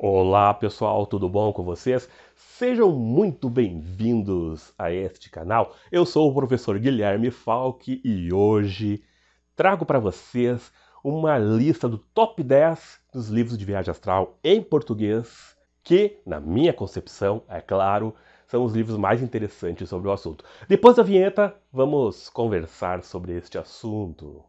Olá pessoal, tudo bom com vocês? Sejam muito bem-vindos a este canal. Eu sou o professor Guilherme Falck e hoje trago para vocês uma lista do top 10 dos livros de viagem astral em português, que, na minha concepção, é claro, são os livros mais interessantes sobre o assunto. Depois da vinheta, vamos conversar sobre este assunto.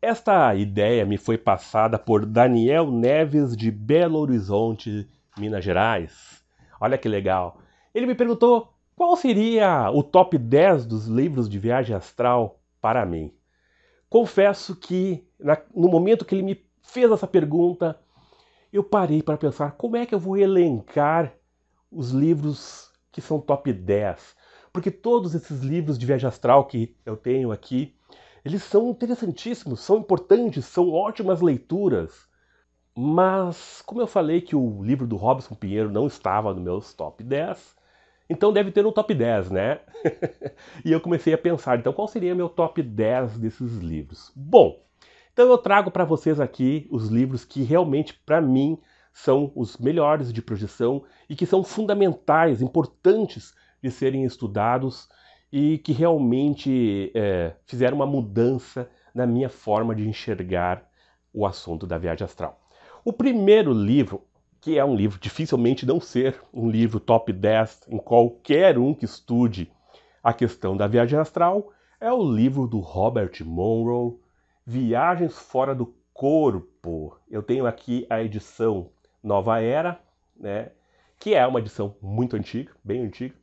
Esta ideia me foi passada por Daniel Neves de Belo Horizonte, Minas Gerais. Olha que legal. Ele me perguntou qual seria o top 10 dos livros de viagem astral para mim. Confesso que no momento que ele me fez essa pergunta, eu parei para pensar como é que eu vou elencar os livros que são top 10. Porque todos esses livros de viagem astral que eu tenho aqui, eles são interessantíssimos, são importantes, são ótimas leituras. Mas, como eu falei que o livro do Robson Pinheiro não estava no meus top 10, então deve ter um top 10, né? E eu comecei a pensar, então qual seria meu top 10 desses livros? Bom, então eu trago para vocês aqui os livros que realmente, para mim, são os melhores de projeção e que são fundamentais, importantes de serem estudados e que realmente fizeram uma mudança na minha forma de enxergar o assunto da viagem astral. O primeiro livro, que é um livro dificilmente não ser um livro top 10 em qualquer um que estude a questão da viagem astral, é o livro do Robert Monroe, Viagens Fora do Corpo. Eu tenho aqui a edição Nova Era, né, que é uma edição muito antiga, bem antiga.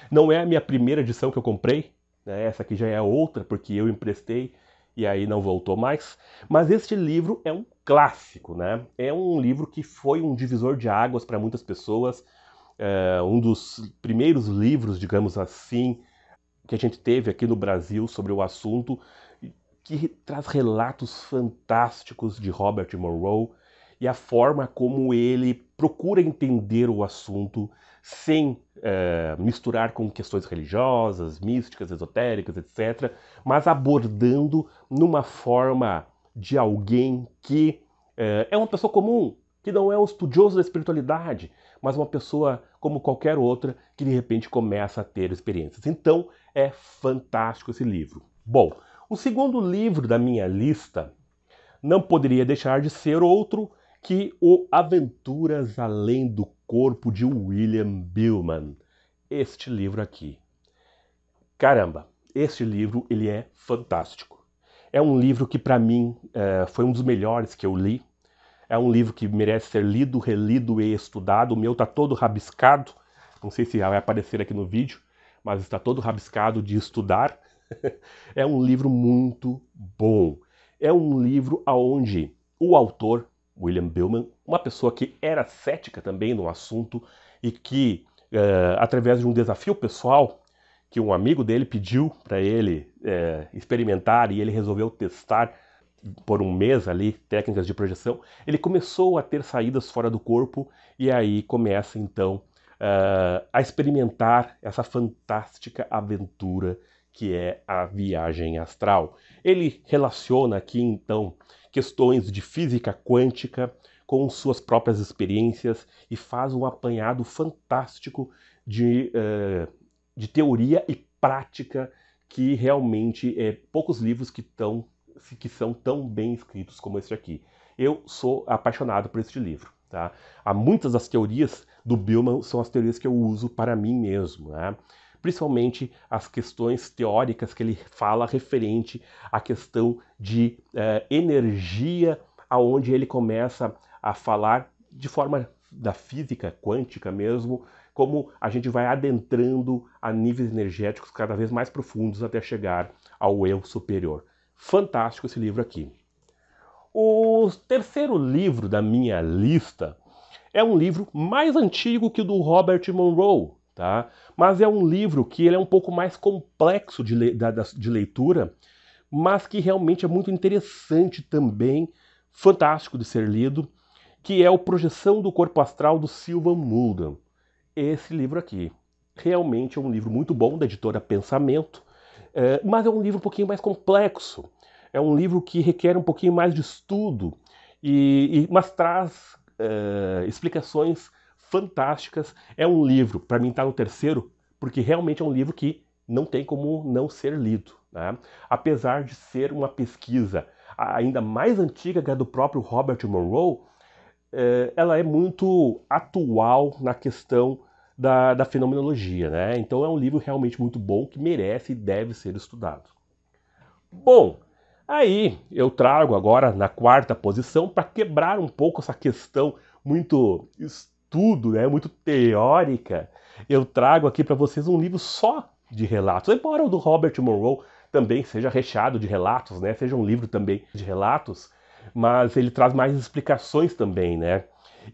Não é a minha primeira edição que eu comprei, né? Essa aqui já é outra, porque eu emprestei e aí não voltou mais. Mas este livro é um clássico, né? É um livro que foi um divisor de águas para muitas pessoas. Um dos primeiros livros, digamos assim, que a gente teve aqui no Brasil sobre o assunto, que traz relatos fantásticos de Robert Monroe e a forma como ele procura entender o assunto sem misturar com questões religiosas, místicas, esotéricas, etc., mas abordando numa forma de alguém que é uma pessoa comum, que não é um estudioso da espiritualidade, mas uma pessoa como qualquer outra que de repente começa a ter experiências. Então é fantástico esse livro. Bom, o segundo livro da minha lista não poderia deixar de ser outro que o Aventuras Além do Corpo de William Beallman. Este livro aqui. Caramba, este livro ele é fantástico. É um livro que para mim foi um dos melhores que eu li. É um livro que merece ser lido, relido e estudado. O meu está todo rabiscado. Não sei se vai aparecer aqui no vídeo, mas está todo rabiscado de estudar. É um livro muito bom. É um livro onde o autor, William Beallman, uma pessoa que era cética também no assunto e que, através de um desafio pessoal, que um amigo dele pediu para ele experimentar e ele resolveu testar por um mês ali, técnicas de projeção, ele começou a ter saídas fora do corpo e aí começa então a experimentar essa fantástica aventura que é a viagem astral. Ele relaciona aqui então questões de física quântica com suas próprias experiências e faz um apanhado fantástico de teoria e prática que realmente poucos livros que são tão bem escritos como este aqui. Eu sou apaixonado por este livro. Tá? Há muitas das teorias do Beallman são as teorias que eu uso para mim mesmo, né? Principalmente as questões teóricas que ele fala referente à questão de energia, aonde ele começa a falar de forma da física quântica mesmo, como a gente vai adentrando a níveis energéticos cada vez mais profundos até chegar ao eu superior. Fantástico esse livro aqui. O terceiro livro da minha lista é um livro mais antigo que o do Robert Monroe, tá? Mas é um livro que ele é um pouco mais complexo de leitura, mas que realmente é muito interessante também, fantástico de ser lido, que é o Projeção do Corpo Astral do Sylvan Muldoon. Esse livro aqui. Realmente é um livro muito bom, da editora Pensamento, mas é um livro um pouquinho mais complexo. É um livro que requer um pouquinho mais de estudo, mas traz explicações fantásticas. É um livro, para mim está no terceiro, porque realmente é um livro que não tem como não ser lido, né? Apesar de ser uma pesquisa ainda mais antiga que a do próprio Robert Monroe, ela é muito atual na questão da fenomenologia, né? Então é um livro realmente muito bom, que merece e deve ser estudado. Bom, aí eu trago agora na quarta posição, para quebrar um pouco essa questão muito estudo, né, muito teórica, eu trago aqui para vocês um livro só de relatos. Embora o do Robert Monroe também seja recheado de relatos, né, seja um livro também de relatos, mas ele traz mais explicações também, né?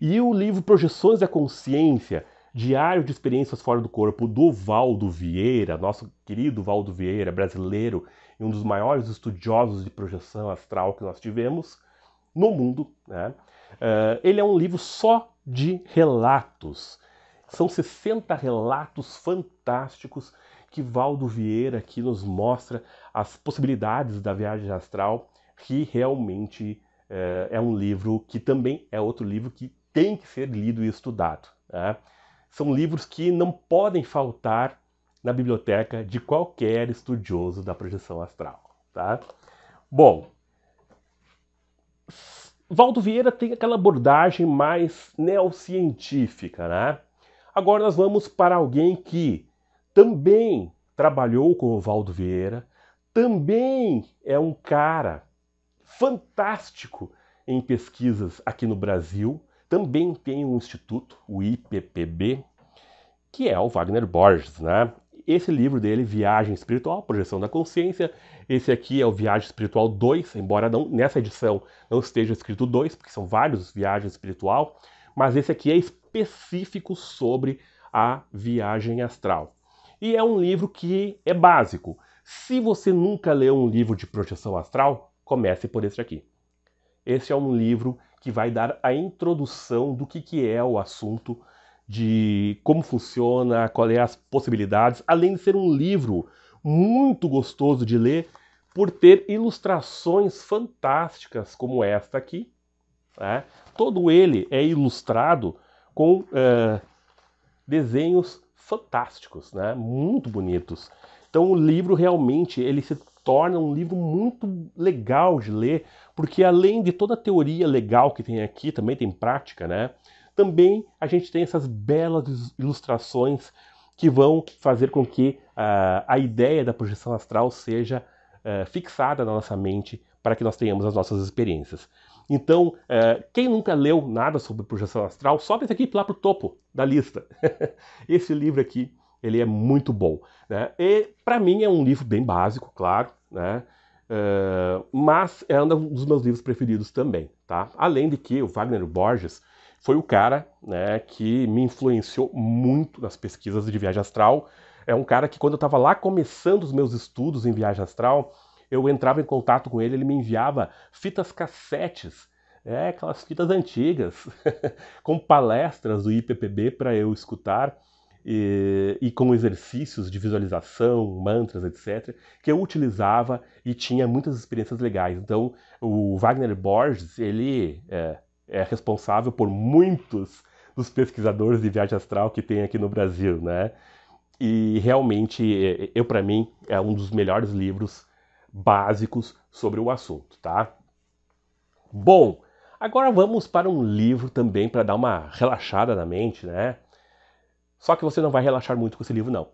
E o livro Projeções da Consciência, Diário de Experiências Fora do Corpo, do Valdo Vieira, nosso querido Valdo Vieira, brasileiro, e um dos maiores estudiosos de projeção astral que nós tivemos no mundo, né? Ele é um livro só de relatos. São 60 relatos fantásticos que Valdo Vieira aqui nos mostra as possibilidades da viagem astral, que realmente é um livro que também é outro livro que tem que ser lido e estudado, né? São livros que não podem faltar na biblioteca de qualquer estudioso da projeção astral, tá? Bom, Valdo Vieira tem aquela abordagem mais neocientífica, né? Agora nós vamos para alguém que também trabalhou com o Valdo Vieira, também é um cara fantástico em pesquisas aqui no Brasil, também tem um instituto, o IPPB, que é o Wagner Borges, né? Esse livro dele, Viagem Espiritual, Projeção da Consciência, esse aqui é o Viagem Espiritual 2, embora não, nessa edição não esteja escrito 2, porque são vários Viagem Espiritual, mas esse aqui é específico sobre a viagem astral. E é um livro que é básico. Se você nunca leu um livro de projeção astral, comece por esse aqui. Esse é um livro que vai dar a introdução do que é o assunto, de como funciona, quais é as possibilidades, além de ser um livro muito gostoso de ler, por ter ilustrações fantásticas como esta aqui, né? Todo ele é ilustrado com desenhos fantásticos, né? Muito bonitos. Então o livro realmente ele se torna um livro muito legal de ler, porque além de toda a teoria legal que tem aqui, também tem prática, né? Também a gente tem essas belas ilustrações que vão fazer com que a ideia da projeção astral seja fixada na nossa mente para que nós tenhamos as nossas experiências. Então, quem nunca leu nada sobre projeção astral, sobe esse aqui lá para o topo da lista. Esse livro aqui, ele é muito bom, né? E para mim é um livro bem básico, claro, né? Mas é um dos meus livros preferidos também, tá? Além de que o Wagner Borges foi o cara, né, que me influenciou muito nas pesquisas de viagem astral. É um cara que quando eu estava lá começando os meus estudos em viagem astral, eu entrava em contato com ele, ele me enviava fitas cassetes, aquelas fitas antigas, com palestras do IPPB para eu escutar, e com exercícios de visualização, mantras, etc., que eu utilizava e tinha muitas experiências legais. Então, o Wagner Borges, ele é responsável por muitos dos pesquisadores de viagem astral que tem aqui no Brasil, né? E realmente, para mim, é um dos melhores livros básicos sobre o assunto, tá? Bom, agora vamos para um livro também para dar uma relaxada na mente, né? Só que você não vai relaxar muito com esse livro, não.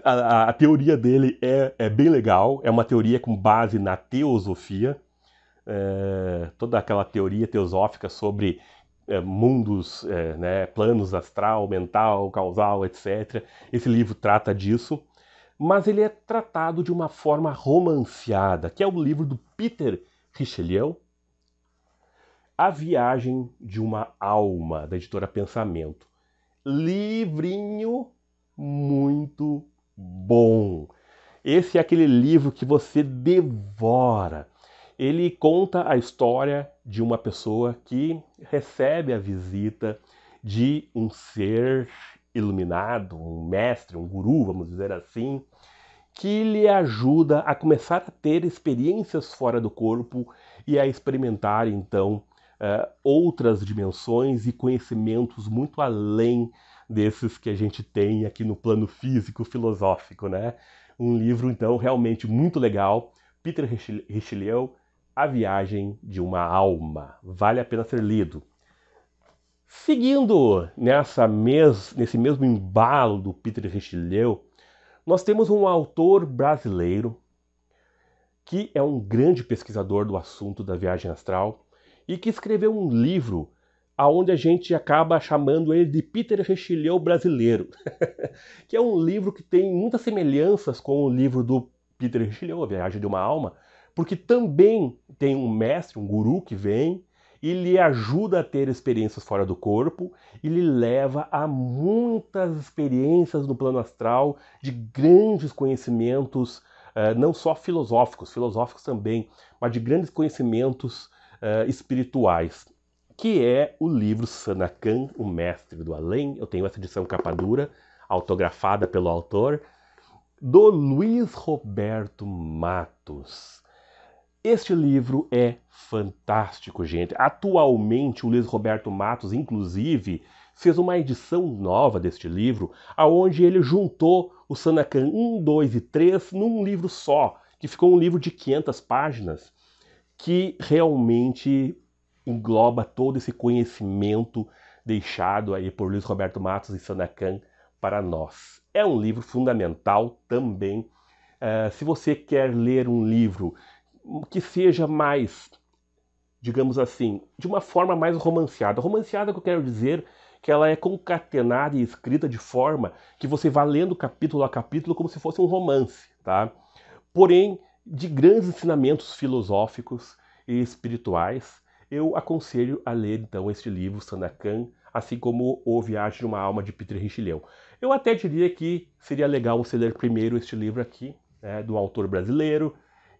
A teoria dele é bem legal, é uma teoria com base na teosofia, toda aquela teoria teosófica sobre mundos, né, planos astral, mental, causal, etc. Esse livro trata disso, mas ele é tratado de uma forma romanceada, que é o livro do Peter Richelieu, A Viagem de uma Alma, da editora Pensamento. Livrinho muito bom. Esse é aquele livro que você devora. Ele conta a história de uma pessoa que recebe a visita de um ser iluminado, um mestre, um guru, vamos dizer assim, que lhe ajuda a começar a ter experiências fora do corpo e a experimentar, então, outras dimensões e conhecimentos muito além desses que a gente tem aqui no plano físico filosófico, né? Um livro, então, realmente muito legal. Peter Richelieu, A Viagem de uma Alma. Vale a pena ser lido. Seguindo nesse mesmo embalo do Peter Richelieu, nós temos um autor brasileiro que é um grande pesquisador do assunto da viagem astral e que escreveu um livro aonde a gente acaba chamando ele de Peter Richelieu brasileiro, que é um livro que tem muitas semelhanças com o livro do Peter Richelieu, A Viagem de uma Alma, porque também tem um mestre, um guru que vem e lhe ajuda a ter experiências fora do corpo e lhe leva a muitas experiências no plano astral de grandes conhecimentos, não só filosóficos também, mas de grandes conhecimentos espirituais, que é o livro Sanakhan, o Mestre do Além. Eu tenho essa edição capa dura, autografada pelo autor, do Luiz Roberto Matos. Este livro é fantástico, gente. Atualmente, o Luiz Roberto Matos, inclusive, fez uma edição nova deste livro, aonde ele juntou o Sanakhan 1, 2 e 3 num livro só, que ficou um livro de 500 páginas, que realmente engloba todo esse conhecimento deixado aí por Luiz Roberto Matos e Sanakhan para nós. É um livro fundamental também. Se você quer ler um livro que seja mais, digamos assim, de uma forma mais romanceada. Romanceada que eu quero dizer que ela é concatenada e escrita de forma que você vá lendo capítulo a capítulo como se fosse um romance, tá? Porém, de grandes ensinamentos filosóficos e espirituais, eu aconselho a ler, então, este livro, Sanakhan, assim como O Viagem de uma Alma, de Peter Richelieu. Eu até diria que seria legal você ler primeiro este livro aqui, né, do autor brasileiro,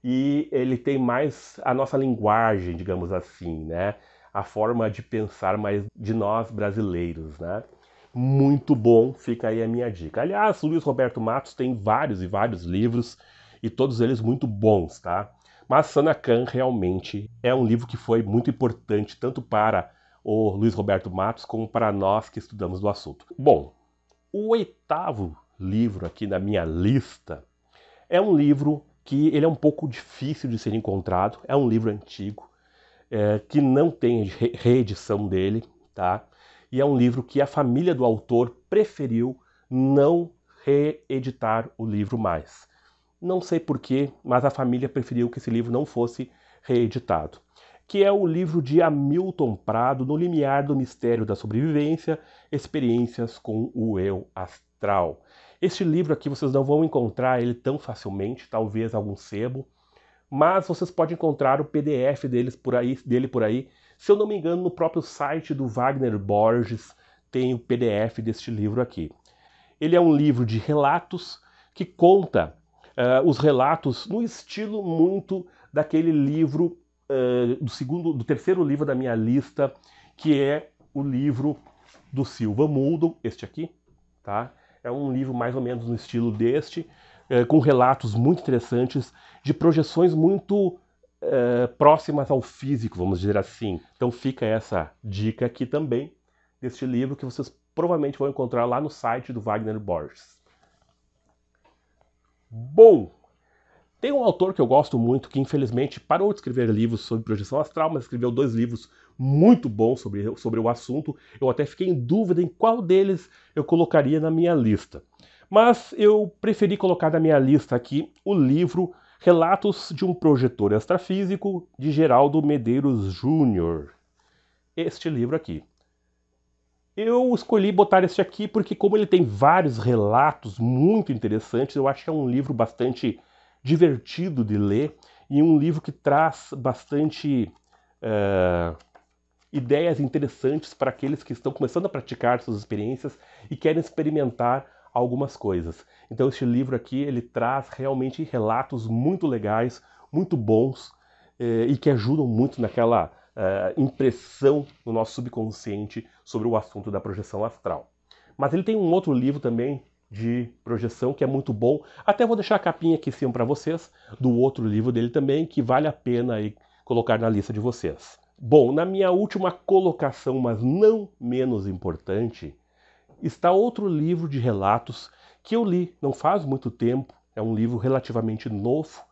e ele tem mais a nossa linguagem, digamos assim, né? A forma de pensar mais de nós brasileiros, né? Muito bom, fica aí a minha dica. Aliás, o Luiz Roberto Matos tem vários e vários livros, e todos eles muito bons, tá? Mas Sanakhan realmente é um livro que foi muito importante, tanto para o Luiz Roberto Matos como para nós que estudamos do assunto. Bom, o 8º livro aqui na minha lista é um livro que ele é um pouco difícil de ser encontrado, é um livro antigo, que não tem reedição dele, tá? E é um livro que a família do autor preferiu não reeditar o livro mais. Não sei porquê, mas a família preferiu que esse livro não fosse reeditado, que é o livro de Hamilton Prado, No Limiar do Mistério da Sobrevivência, Experiências com o Eu Astral. Este livro aqui vocês não vão encontrar ele tão facilmente, talvez algum sebo, mas vocês podem encontrar o PDF dele por aí. Se eu não me engano, no próprio site do Wagner Borges tem o PDF deste livro aqui. Ele é um livro de relatos que conta os relatos no estilo muito daquele livro do terceiro livro da minha lista, que é o livro do Silva Muldo, este aqui, tá? É um livro mais ou menos no estilo deste, com relatos muito interessantes, de projeções muito próximas ao físico, vamos dizer assim. Então fica essa dica aqui também, deste livro, que vocês provavelmente vão encontrar lá no site do Wagner Borges. Bom, tem um autor que eu gosto muito, que infelizmente parou de escrever livros sobre projeção astral, mas escreveu 2 livros muito bons sobre o assunto. Eu até fiquei em dúvida em qual deles eu colocaria na minha lista. Mas eu preferi colocar na minha lista aqui o livro Relatos de um Projetor Extrafísico, de Geraldo Medeiros Júnior. Este livro aqui. Eu escolhi botar este aqui porque, como ele tem vários relatos muito interessantes, eu acho que é um livro bastante divertido de ler e um livro que traz bastante ideias interessantes para aqueles que estão começando a praticar suas experiências e querem experimentar algumas coisas. Então este livro aqui, ele traz realmente relatos muito legais, muito bons e que ajudam muito impressão no nosso subconsciente sobre o assunto da projeção astral. Mas ele tem um outro livro também de projeção que é muito bom. Até vou deixar a capinha aqui em cima para vocês, do outro livro dele também, que vale a pena aí colocar na lista de vocês. Bom, na minha última colocação, mas não menos importante, está outro livro de relatos que eu li não faz muito tempo. É um livro relativamente novo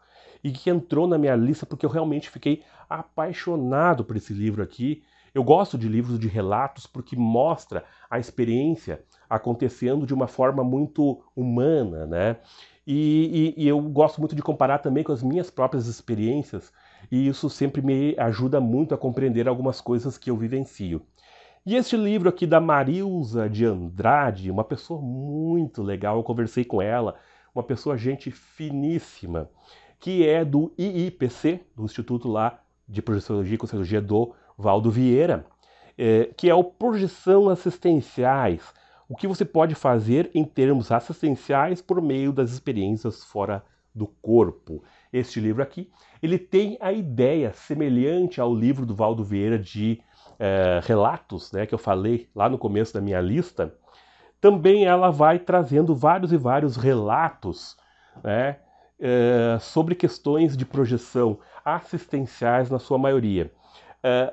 e que entrou na minha lista porque eu realmente fiquei apaixonado por esse livro aqui. Eu gosto de livros de relatos porque mostra a experiência acontecendo de uma forma muito humana, né? E eu gosto muito de comparar também com as minhas próprias experiências, e isso sempre me ajuda muito a compreender algumas coisas que eu vivencio. E este livro aqui da Marilza de Andrade, uma pessoa muito legal, eu conversei com ela, uma pessoa, gente finíssima, que é do IIPC, do Instituto lá de Projeciologia e Conscienciologia do Valdo Vieira, que é o Projeção Assistenciais, o que você pode fazer em termos assistenciais por meio das experiências fora do corpo. Este livro aqui, ele tem a ideia semelhante ao livro do Valdo Vieira de relatos, né, que eu falei lá no começo da minha lista. Também ela vai trazendo vários e vários relatos, né, sobre questões de projeção assistenciais na sua maioria.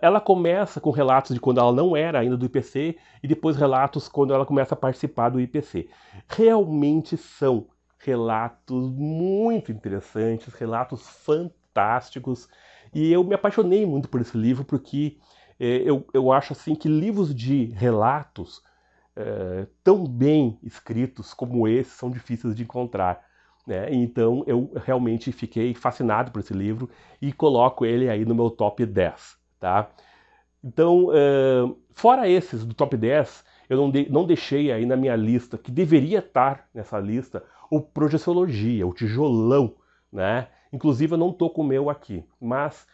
Ela começa com relatos de quando ela não era ainda do IPC e depois relatos quando ela começa a participar do IPC. Realmente são relatos muito interessantes, relatos fantásticos, e eu me apaixonei muito por esse livro porque eu acho assim que livros de relatos tão bem escritos como esse são difíceis de encontrar, né? Então eu realmente fiquei fascinado por esse livro e coloco ele aí no meu top 10, tá? Então, fora esses do top 10, eu não deixei aí na minha lista, que deveria estar nessa lista, o Projeciologia, o tijolão, né? Inclusive eu não tô com o meu aqui, mas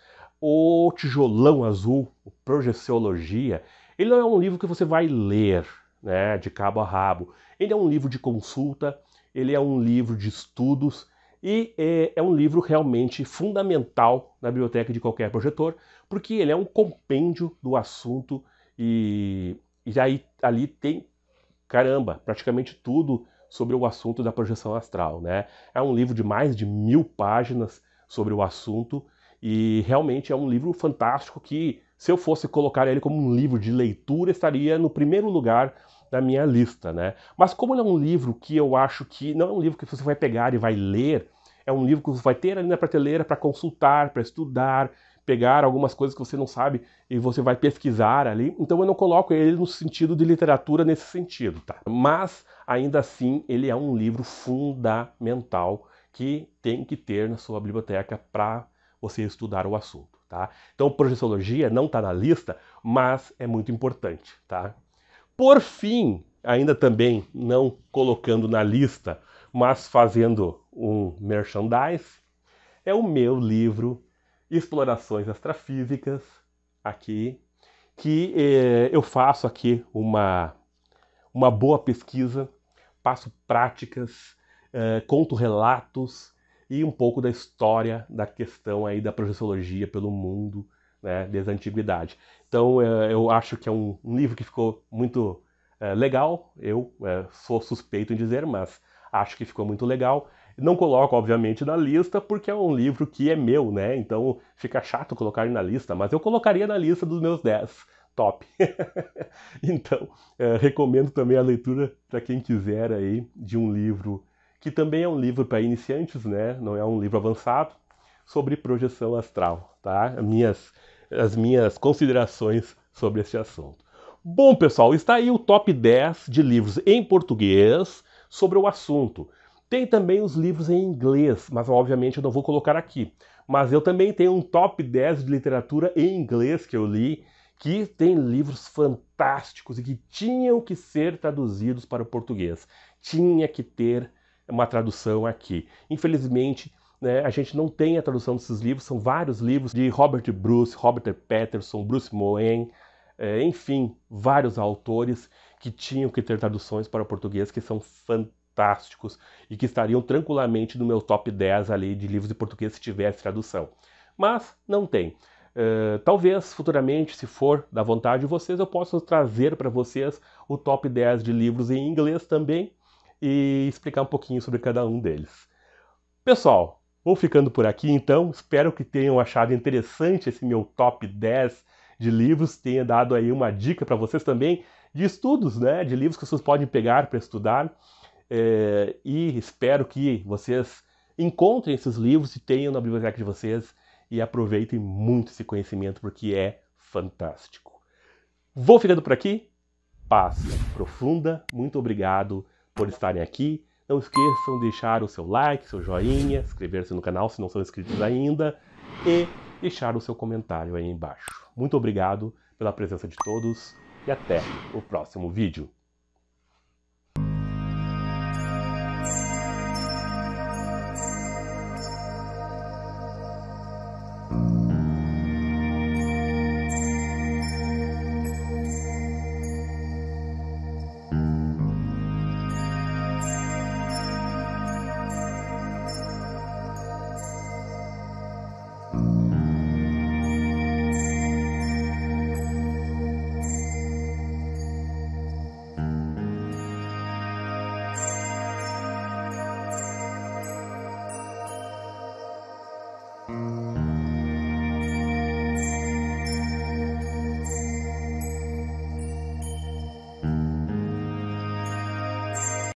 o tijolão azul, o Projeciologia, ele não é um livro que você vai ler, né, de cabo a rabo. Ele é um livro de consulta, ele é um livro de estudos e é um livro realmente fundamental na biblioteca de qualquer projetor, porque ele é um compêndio do assunto e aí ali tem, caramba, praticamente tudo sobre o assunto da projeção astral, né? É um livro de mais de 1000 páginas sobre o assunto e realmente é um livro fantástico que, se eu fosse colocar ele como um livro de leitura, estaria no primeiro lugar da minha lista, né? Mas como ele é um livro que eu acho que não é um livro que você vai pegar e vai ler, é um livro que você vai ter ali na prateleira para consultar, para estudar, pegar algumas coisas que você não sabe e você vai pesquisar ali. Então eu não coloco ele no sentido de literatura nesse sentido, tá? Mas ainda assim ele é um livro fundamental que tem que ter na sua biblioteca para você estudar o assunto, tá? Então Projeciologia não está na lista, mas é muito importante, tá? Por fim, ainda também não colocando na lista, mas fazendo um merchandise, é o meu livro Explorações Astrafísicas, aqui, que eu faço aqui uma boa pesquisa, passo práticas, conto relatos e um pouco da história da questão aí da projeciologia pelo mundo, né, desde a antiguidade. Então eu acho que é um livro que ficou muito legal. Eu sou suspeito em dizer, mas acho que ficou muito legal. Não coloco, obviamente, na lista, porque é um livro que é meu, né? Então fica chato colocar ele na lista, mas eu colocaria na lista dos meus 10 top. Então, recomendo também a leitura para quem quiser aí de um livro que também é um livro para iniciantes, né? Não é um livro avançado, sobre projeção astral, tá? As minhas considerações sobre esse assunto. Bom, pessoal, está aí o top 10 de livros em português sobre o assunto. Tem também os livros em inglês, mas obviamente eu não vou colocar aqui. Mas eu também tenho um top 10 de literatura em inglês que eu li, que tem livros fantásticos e que tinham que ser traduzidos para o português. Tinha que ter uma tradução aqui. Infelizmente, né, a gente não tem a tradução desses livros, são vários livros de Robert Bruce, Robert Patterson, Bruce Moen, enfim, vários autores que tinham que ter traduções para o português que são fantásticos e que estariam tranquilamente no meu top 10 ali de livros de português se tivesse tradução. Mas não tem. Talvez futuramente, se for da vontade de vocês, eu possa trazer para vocês o top 10 de livros em inglês também e explicar um pouquinho sobre cada um deles. Pessoal, vou ficando por aqui então. Espero que tenham achado interessante esse meu top 10 de livros, tenha dado aí uma dica para vocês também de estudos, né? De livros que vocês podem pegar para estudar. E espero que vocês encontrem esses livros e tenham na biblioteca de vocês e aproveitem muito esse conhecimento porque é fantástico. Vou ficando por aqui. Paz profunda. Muito obrigado por estarem aqui. Não esqueçam de deixar o seu like, seu joinha, inscrever-se no canal se não são inscritos ainda e deixar o seu comentário aí embaixo. Muito obrigado pela presença de todos e até o próximo vídeo.